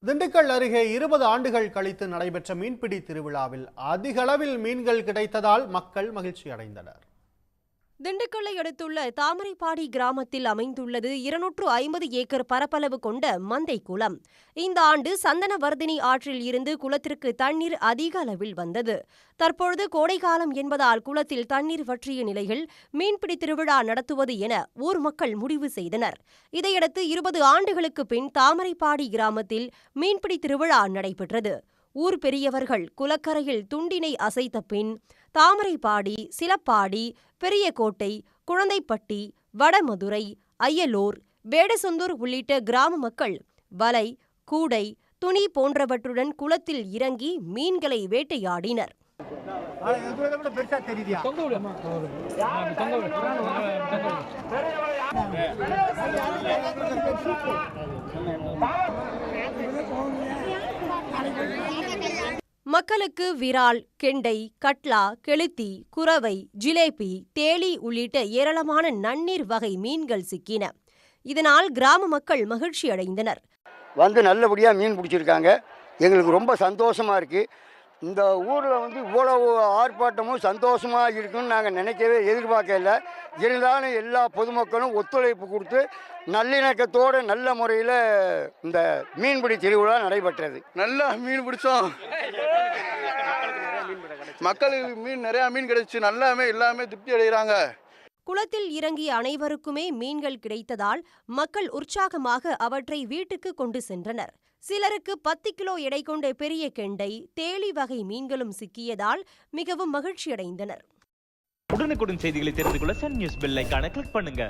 திண்டுக்கல் அருகே 20 ஆண்டுகள் கழித்து நடைபெற்ற மீன்பிடி திருவிழாவில் அதிக அளவில் மீன்கள் கிடைத்ததால் மக்கள் மகிழ்ச்சி அடைந்தனர். திண்டுக்கல்லை அடுத்துள்ள தாமரைப்பாடி கிராமத்தில் அமைந்துள்ளது 250 ஏக்கர் பரப்பளவு கொண்ட மந்தை குளம். இந்த ஆண்டு சந்தனவர்தினி ஆற்றில் இருந்து குளத்திற்கு தண்ணீர் அதிக அளவில் வந்தது. தற்பொழுது கோடைக்காலம் என்பதால் குளத்தில் தண்ணீர் வற்றிய நிலையில் மீன்பிடி திருவிழா நடத்துவது என ஊர் மக்கள் முடிவு செய்தனர். இதையடுத்து 20 ஆண்டுகளுக்கு பின் தாமரைப்பாடி கிராமத்தில் மீன்பிடி திருவிழா நடைபெற்றது. ஊர் பெரியவர்கள் குளக்கரையில் துண்டினை அசைத்த பின் தாமரைப்பாடி, சிலப்பாடி, பெரியகோட்டை, குழந்தைப்பட்டி, வடமதுரை, அய்யலூர், வேடசந்தூர் உள்ளிட்ட கிராம மக்கள் வலை, கூடை, துணி போன்றவற்றுடன் குளத்தில் இறங்கி மீன்களை வேட்டையாடினர். மக்களுக்கு விரால், கெண்டை, கட்லா, கெளுத்தி, குரவை, ஜிலேபி, தேளி உள்ளிட்ட ஏராளமான நன்னீர் வகை மீன்கள் சிக்கின. இதனால் கிராம மக்கள் மகிழ்ச்சி அடைந்தனர். வந்து நல்லபடியாக மீன் பிடிச்சிருக்காங்க. எங்களுக்கு ரொம்ப சந்தோஷமாக இருக்குது. இந்த ஊரில் இவ்வளவு ஆர்ப்பாட்டமும் சந்தோஷமாக இருக்குன்னு நாங்கள் நினைக்கவே எதிர்பார்க்கல. இருந்தாலும் எல்லா பொதுமக்களும் ஒத்துழைப்பு கொடுத்து நல்லிணக்கத்தோடு நல்ல முறையில் இந்த மீன்பிடி திருவிழா நடைபெற்றது. நல்லா மீன் பிடிச்சோம். மக்களுக்கு நிறையா மீன் கிடைச்சு எல்லாமே திருப்தி அடைகிறாங்க. குளத்தில் இறங்கிய அனைவருக்குமே மீன்கள் கிடைத்ததால் மக்கள் உற்சாகமாக அவற்றை வீட்டுக்கு கொண்டு சென்றனர். சிலருக்கு 10 கிலோ எடை கொண்ட பெரிய கெண்டை, தேளி வகை மீன்களும் சிக்கியதால் மிகவும் மகிழ்ச்சியடைந்தனர். உடனுக்குடன் செய்திகளை தெரிந்து கொள்ள சன் நியூஸ் பெல் ஐகானை கிளிக் பண்ணுங்க.